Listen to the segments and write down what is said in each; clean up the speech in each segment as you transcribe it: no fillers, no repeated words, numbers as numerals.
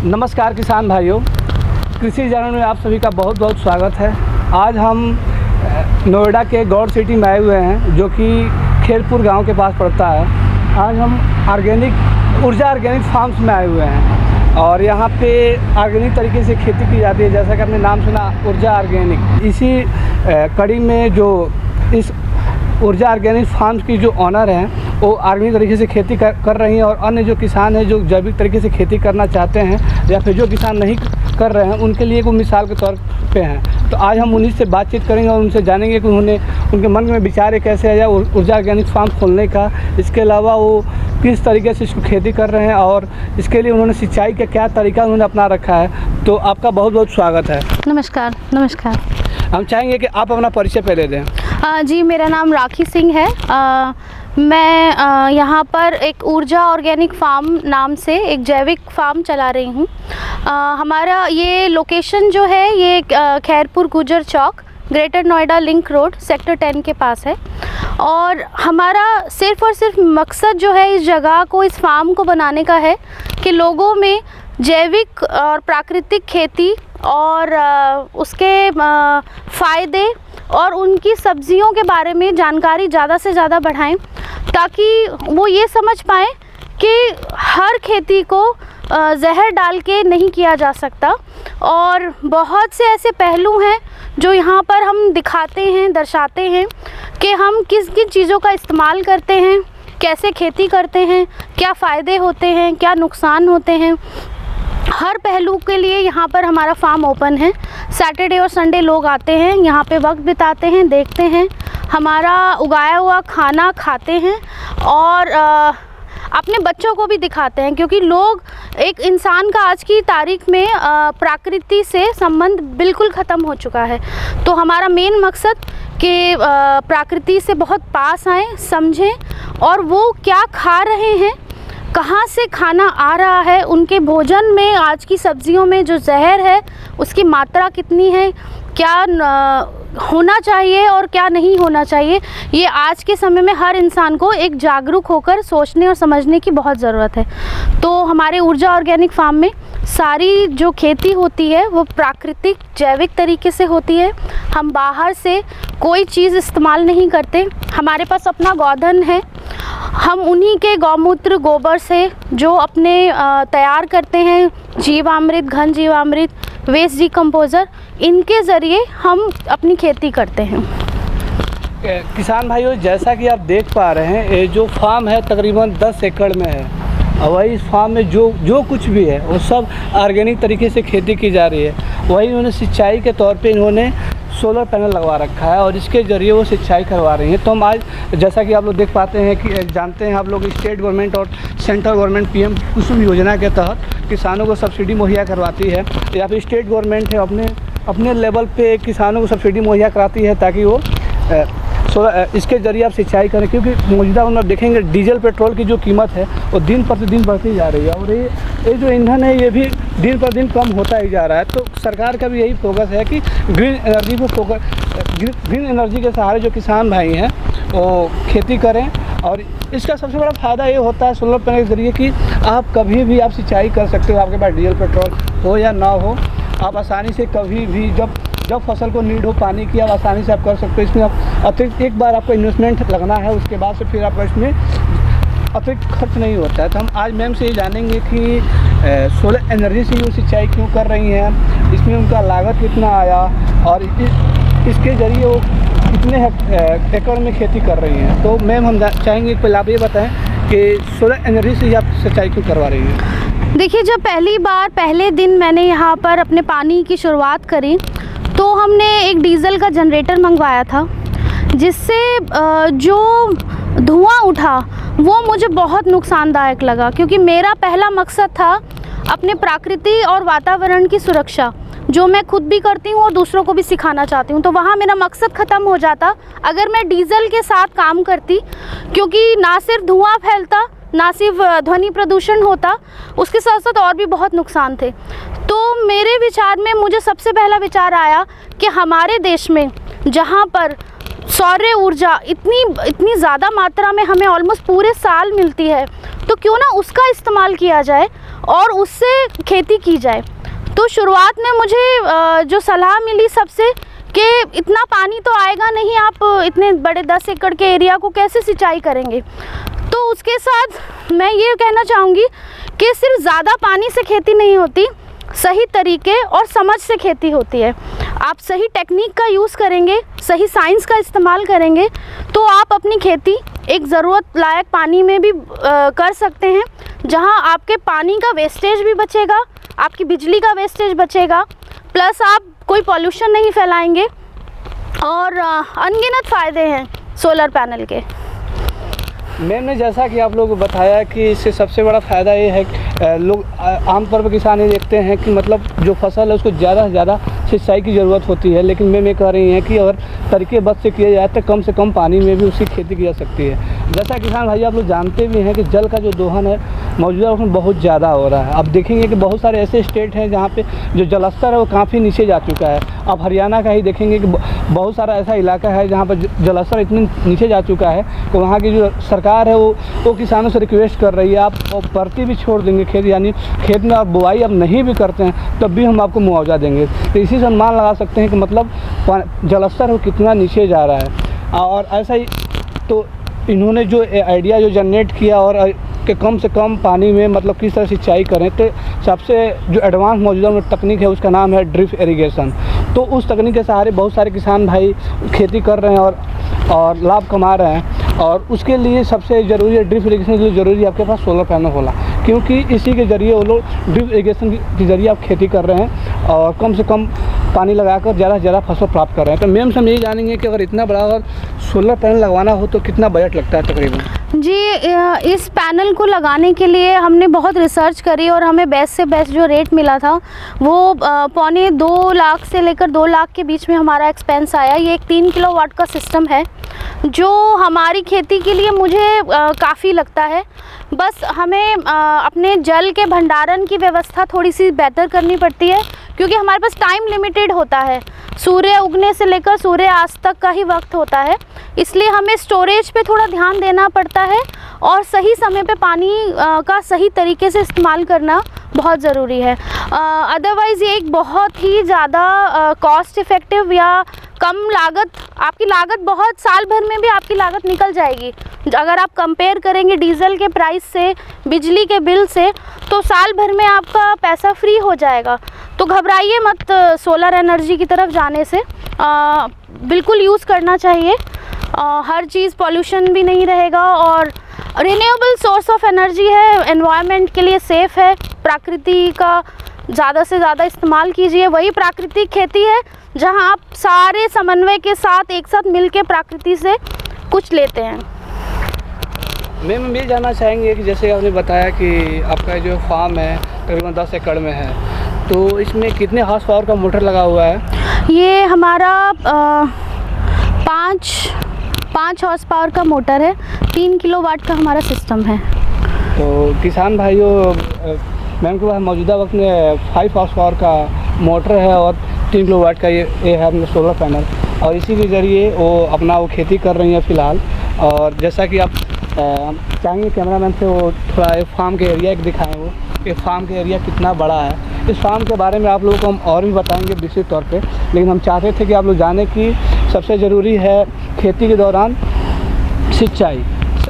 नमस्कार किसान भाइयों, कृषि जानन में आप सभी का बहुत बहुत स्वागत है। आज हम नोएडा के गौड़ सिटी में आए हुए हैं, जो कि खेरपुर गांव के पास पड़ता है। आज हम ऊर्जा ऑर्गेनिक फार्म्स में आए हुए हैं और यहाँ पे ऑर्गेनिक तरीके से खेती की जाती है। जैसा कि आपने नाम सुना, ऊर्जा ऑर्गेनिक। इसी कड़ी में जो इस ऊर्जा ऑर्गेनिक फार्म्स की जो ऑनर हैं वो ऑर्गेनिक तरीके से खेती कर रही हैं, और अन्य जो किसान हैं जो जैविक तरीके से खेती करना चाहते हैं या फिर जो किसान नहीं कर रहे हैं उनके लिए वो मिसाल के तौर पे हैं। तो आज हम उन्हीं से बातचीत करेंगे और उनसे जानेंगे कि उनके मन में विचार कैसे आया ऊर्जा ऑर्गेनिक फार्म खोलने का। इसके अलावा वो किस तरीके से इसको खेती कर रहे हैं और इसके लिए उन्होंने सिंचाई का क्या तरीका उन्होंने अपना रखा है। तो आपका बहुत बहुत स्वागत है। नमस्कार। नमस्कार। हम चाहेंगे कि आप अपना परिचय पहले दें। जी, मेरा नाम राखी सिंह है। मैं यहाँ पर एक ऊर्जा ऑर्गेनिक फार्म नाम से एक जैविक फार्म चला रही हूँ। हमारा ये लोकेशन जो है ये Khairpur Gujar Chowk, Greater Noida link road, sector 10 के पास है। और हमारा सिर्फ़ और सिर्फ मकसद जो है इस जगह को, इस फार्म को बनाने का है कि लोगों में जैविक और प्राकृतिक खेती और उसके फ़ायदे और उनकी सब्जियों के बारे में जानकारी ज़्यादा से ज़्यादा बढ़ाएं, ताकि वो ये समझ पाएँ कि हर खेती को जहर डाल के नहीं किया जा सकता। और बहुत से ऐसे पहलू हैं जो यहाँ पर हम दिखाते हैं, दर्शाते हैं कि हम किन किन चीज़ों का इस्तेमाल करते हैं, कैसे खेती करते हैं, क्या फ़ायदे होते हैं, क्या नुकसान होते हैं। हर पहलू के लिए यहाँ पर हमारा फार्म ओपन है। सैटरडे और संडे लोग आते हैं, यहाँ पे वक्त बिताते हैं, देखते हैं, हमारा उगाया हुआ खाना खाते हैं और अपने बच्चों को भी दिखाते हैं, क्योंकि लोग, एक इंसान का आज की तारीख में प्रकृति से संबंध बिल्कुल ख़त्म हो चुका है। तो हमारा मेन मकसद कि प्रकृति से बहुत पास आएँ, समझें और वो क्या खा रहे हैं, कहाँ से खाना आ रहा है, उनके भोजन में आज की सब्जियों में जो जहर है उसकी मात्रा कितनी है, क्या होना चाहिए और क्या नहीं होना चाहिए। ये आज के समय में हर इंसान को एक जागरूक होकर सोचने और समझने की बहुत ज़रूरत है। तो हमारे ऊर्जा ऑर्गेनिक फार्म में सारी जो खेती होती है वो प्राकृतिक जैविक तरीके से होती है। हम बाहर से कोई चीज़ इस्तेमाल नहीं करते। हमारे पास अपना गौधन है, हम उन्हीं के गौमूत्र, गोबर से जो अपने तैयार करते हैं, जीवामृत, घन जीवामृत, वेस्ट डिकम्पोज़र, इनके ज़रिए हम अपनी खेती करते हैं। किसान भाइयों, जैसा कि आप देख पा रहे हैं, ये जो फार्म है तकरीबन 10 एकड़ में है और वही इस फार्म में जो कुछ भी है वो सब ऑर्गेनिक तरीके से खेती की जा रही है। वही उन्होंने सिंचाई के तौर पे इन्होंने सोलर पैनल लगवा रखा है और इसके ज़रिए वो सिंचाई करवा रही हैं। तो हम आज, जैसा कि आप लोग देख पाते हैं कि जानते हैं आप लोग, स्टेट गवर्नमेंट और सेंट्रल गवर्नमेंट PM कुसुम योजना के तहत किसानों को सब्सिडी मुहैया करवाती है, या फिर स्टेट गवर्नमेंट है अपने लेवल पे किसानों को सब्सिडी मुहैया कराती है ताकि वो इसके ज़रिए आप सिंचाई करें। क्योंकि मौजूदा में आप देखेंगे डीजल पेट्रोल की जो कीमत है वो दिन प्रतिदिन बढ़ती जा रही है और ये जो ईंधन है ये भी दिन पर दिन कम होता ही जा रहा है। तो सरकार का भी यही फोकस है कि ग्रीन एनर्जी के सहारे जो किसान भाई हैं वो खेती करें। और इसका सबसे बड़ा फ़ायदा ये होता है सोलर पैनल के ज़रिए कि आप कभी भी आप सिंचाई कर सकते हो। आपके पास डीजल पेट्रोल हो या ना हो, आप आसानी से कभी भी जब फसल को नीड हो पानी की, आप आसानी से आप कर सकते हो। इसमें आप अतिरिक्त एक बार आपको इन्वेस्टमेंट लगना है, उसके बाद से फिर आपका इसमें अतिरिक्त खर्च नहीं होता है। तो हम आज मैम से ये जानेंगे कि सोलर एनर्जी से वो सिंचाई क्यों कर रही हैं, इसमें उनका लागत कितना आया और इसके ज़रिए वो कितने एकड़ में खेती कर रही हैं। तो मैम हम चाहेंगे पहले आप ये बताएं कि सोलर एनर्जी से आप सिंचाई क्यों करवा रही हैं। देखिए, जब पहले दिन मैंने यहाँ पर अपने पानी की शुरुआत करी तो हमने एक डीज़ल का जनरेटर मंगवाया था, जिससे जो धुआं उठा वो मुझे बहुत नुकसानदायक लगा। क्योंकि मेरा पहला मकसद था अपने प्रकृति और वातावरण की सुरक्षा, जो मैं खुद भी करती हूँ और दूसरों को भी सिखाना चाहती हूँ। तो वहाँ मेरा मकसद ख़त्म हो जाता अगर मैं डीज़ल के साथ काम करती, क्योंकि ना सिर्फ धुआं फैलता, ना सिर्फ ध्वनि प्रदूषण होता, उसके साथ साथ और भी बहुत नुकसान थे। तो मेरे विचार में मुझे सबसे पहला विचार आया कि हमारे देश में जहाँ पर सौर ऊर्जा इतनी ज़्यादा मात्रा में हमें ऑलमोस्ट पूरे साल मिलती है, तो क्यों ना उसका इस्तेमाल किया जाए और उससे खेती की जाए। तो शुरुआत में मुझे जो सलाह मिली सबसे कि इतना पानी तो आएगा नहीं, आप इतने बड़े 10 एकड़ के एरिया को कैसे सिंचाई करेंगे। तो उसके साथ मैं ये कहना चाहूँगी कि सिर्फ ज़्यादा पानी से खेती नहीं होती, सही तरीके और समझ से खेती होती है। आप सही टेक्निक का यूज़ करेंगे, सही साइंस का इस्तेमाल करेंगे, तो आप अपनी खेती एक ज़रूरत लायक पानी में भी कर सकते हैं, जहां आपके पानी का वेस्टेज भी बचेगा, आपकी बिजली का वेस्टेज बचेगा, प्लस आप कोई पॉल्यूशन नहीं फैलाएंगे और अनगिनत फ़ायदे हैं सोलर पैनल के। मैम ने जैसा कि आप लोगों को बताया कि इससे सबसे बड़ा फ़ायदा ये है कि लोग आमतौर पर किसान ये देखते हैं कि मतलब जो फसल है उसको ज़्यादा से ज़्यादा सिंचाई की ज़रूरत होती है, लेकिन मैम ये कह रही हैं कि अगर तरीके बस से किया जाए तो कम से कम पानी में भी उसकी खेती की जा सकती है। जैसा किसान भाई आप लोग जानते भी हैं कि जल का जो दोहन है मौजूदा वक्त में बहुत ज़्यादा हो रहा है। अब देखेंगे कि बहुत सारे ऐसे स्टेट हैं जहाँ पे जो जलस्तर है वो काफ़ी नीचे जा चुका है। अब हरियाणा का ही देखेंगे कि बहुत सारा ऐसा इलाका है जहाँ पर जलस्तर इतने नीचे जा चुका है कि वहाँ की जो सरकार है वो किसानों से रिक्वेस्ट कर रही है, आप परती भी छोड़ देंगे खेत, यानी खेत में आप बुआई अब नहीं भी करते हैं तब भी हम आपको मुआवजा देंगे। तो इसी से अनुमान लगा सकते हैं कि मतलब जलस्तर वो कितना नीचे जा रहा है। और ऐसा ही तो इन्होंने जो आइडिया जो जनरेट किया और कि कम से कम पानी में मतलब किस तरह सिंचाई करें, तो सबसे जो एडवांस मौजूदा में तकनीक है उसका नाम है ड्रिप इरिगेशन। तो उस तकनीक के सहारे बहुत सारे किसान भाई खेती कर रहे हैं और लाभ कमा रहे हैं। और उसके लिए सबसे ज़रूरी है ड्रिप इरिगेशन के लिए ज़रूरी है आपके पास सोलर पैनल होना, क्योंकि इसी के ज़रिए वो लोग ड्रिप इरिगेशन के ज़रिए आप खेती कर रहे हैं और कम से कम पानी लगाकर ज़्यादा से ज़्यादा फसल प्राप्त कर रहे हैं। तो मैम से हम यही जानेंगे कि अगर इतना बड़ा अगर सोलर पैनल लगवाना हो तो कितना बजट लगता है तकरीबन? जी, इस पैनल को लगाने के लिए हमने बहुत रिसर्च करी और हमें बेस्ट से बेस्ट जो रेट मिला था वो 2.25 लाख से लेकर 2 लाख के बीच में हमारा एक्सपेंस आया। ये एक 3 किलोवाट का सिस्टम है जो हमारी खेती के लिए मुझे काफ़ी लगता है। बस हमें अपने जल के भंडारण की व्यवस्था थोड़ी सी बेहतर करनी पड़ती है, क्योंकि हमारे पास टाइम लिमिटेड होता है, सूर्य उगने से लेकर सूर्य अस्त तक का ही वक्त होता है, इसलिए हमें स्टोरेज पे थोड़ा ध्यान देना पड़ता है और सही समय पे पानी का सही तरीके से इस्तेमाल करना बहुत ज़रूरी है। अदरवाइज़ ये एक बहुत ही ज़्यादा कॉस्ट इफ़ेक्टिव या कम लागत, आपकी लागत बहुत साल भर में भी आपकी लागत निकल जाएगी। अगर आप कंपेयर करेंगे डीजल के प्राइस से, बिजली के बिल से, तो साल भर में आपका पैसा फ्री हो जाएगा। तो घबराइए मत सोलर एनर्जी की तरफ जाने से, बिल्कुल यूज़ करना चाहिए। हर चीज़ पॉल्यूशन भी नहीं रहेगा और रिन्यूएबल सोर्स ऑफ एनर्जी है, एनवायरनमेंट के लिए सेफ़ है। प्रकृति का ज़्यादा से ज़्यादा इस्तेमाल कीजिए, वही प्राकृतिक खेती है जहां आप सारे समन्वय के साथ एक साथ मिलके प्रकृति से कुछ लेते हैं। मैम हम ये जानना चाहेंगे कि जैसे आपने बताया कि आपका जो फार्म है तकरीबन 10 एकड़ में है, तो इसमें कितने हॉर्स पावर का मोटर लगा हुआ है? ये हमारा 5 हॉर्स पावर का मोटर है, 3 किलोवाट का हमारा सिस्टम है। तो किसान भाइयों, मैम के पास मौजूदा वक्त में 5 हॉर्स पावर का मोटर है और 3 किलोवाट का ये है अपना सोलर पैनल, और इसी के ज़रिए वो खेती कर रही हैं फ़िलहाल। और जैसा कि आप चाहेंगे कैमरामैन से वो थोड़ा एक फार्म के एरिया दिखाएं, वो ये फार्म का एरिया कितना बड़ा है। इस फार्म के बारे में आप लोगों को हम और भी बताएंगे विस्तृत तौर पे, लेकिन हम चाहते थे कि आप लोग जानें कि सबसे ज़रूरी है खेती के दौरान सिंचाई,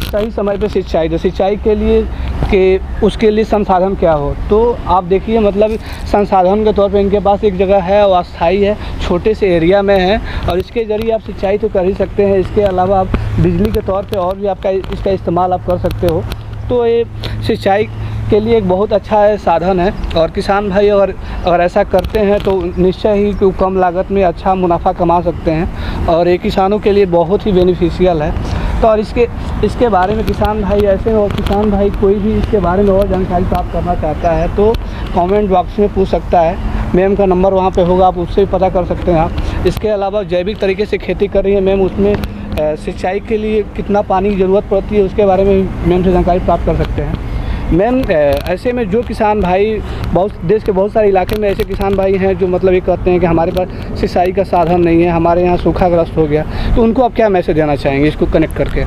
सही समय पे सिंचाई। तो सिंचाई के लिए कि उसके लिए संसाधन क्या हो, तो आप देखिए मतलब संसाधन के तौर पे इनके पास एक जगह है, वो अस्थाई है, छोटे से एरिया में है और इसके ज़रिए आप सिंचाई तो कर ही सकते हैं। इसके अलावा आप बिजली के तौर पे और भी आपका इसका इस्तेमाल आप कर सकते हो। तो ये सिंचाई के लिए एक बहुत अच्छा साधन है और किसान भाई अगर ऐसा करते हैं तो निश्चय ही कम लागत में अच्छा मुनाफा कमा सकते हैं और ये किसानों के लिए बहुत ही बेनिफिशियल है। तो और इसके बारे में किसान भाई ऐसे और किसान भाई कोई भी इसके बारे में और जानकारी प्राप्त करना चाहता है तो कमेंट बॉक्स में पूछ सकता है। मैम का नंबर वहाँ पे होगा, आप उससे भी पता कर सकते हैं आप। इसके अलावा जैविक तरीके से खेती कर रही है मैम, उसमें सिंचाई के लिए कितना पानी की ज़रूरत पड़ती है उसके बारे में मैम से जानकारी प्राप्त कर सकते हैं। मैम ऐसे में जो किसान भाई देश के बहुत सारे इलाके में ऐसे किसान भाई हैं जो मतलब ये कहते हैं कि हमारे पास सिंचाई का साधन नहीं है, हमारे यहाँ सूखाग्रस्त हो गया, तो उनको आप क्या मैसेज देना चाहेंगे इसको कनेक्ट करके?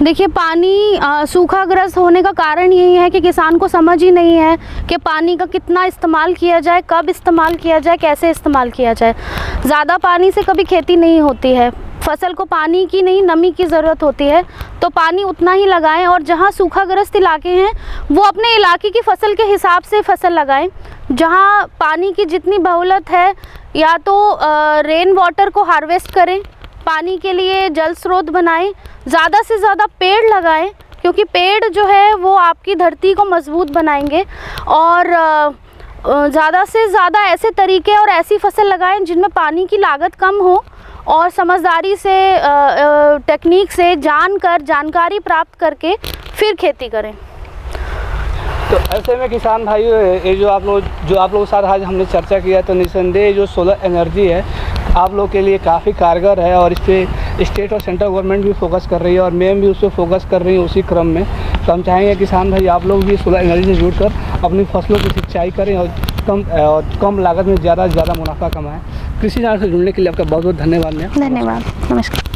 देखिए, पानी सूखाग्रस्त होने का कारण यही है कि किसान को समझ ही नहीं है कि पानी का कितना इस्तेमाल किया जाए, कब इस्तेमाल किया जाए, कैसे इस्तेमाल किया जाए। ज़्यादा पानी से कभी खेती नहीं होती है। फसल को पानी की नहीं, नमी की ज़रूरत होती है, तो पानी उतना ही लगाएं। और जहाँ सूखाग्रस्त इलाके हैं वो अपने इलाके की फसल के हिसाब से फसल लगाएं। जहाँ पानी की जितनी बहुलत है, या तो रेन वाटर को हार्वेस्ट करें, पानी के लिए जल स्रोत बनाएं, ज़्यादा से ज़्यादा पेड़ लगाएं, क्योंकि पेड़ जो है वो आपकी धरती को मजबूत बनाएंगे। और ज़्यादा से ज़्यादा ऐसे तरीके और ऐसी फसल लगाएं जिनमें पानी की लागत कम हो, और समझदारी से टेक्निक से जानकारी प्राप्त करके फिर खेती करें। तो ऐसे में किसान भाइयों, ये जो आप लोग के साथ आज हमने चर्चा किया, तो निस्संदेह जो सोलर एनर्जी है आप लोग के लिए काफ़ी कारगर है, और इस पर स्टेट और सेंट्रल गवर्नमेंट भी फोकस कर रही है, और मैम भी उस पर फोकस कर रही है उसी क्रम में। तो हम चाहेंगे किसान भाई आप लोग भी सोलर एनर्जी से जुड़कर अपनी फसलों की सिंचाई करें और कम लागत में ज़्यादा से ज़्यादा मुनाफा कमाएं। कृषि चैनल से जुड़ने के लिए आपका बहुत बहुत धन्यवाद मैम। धन्यवाद, नमस्कार।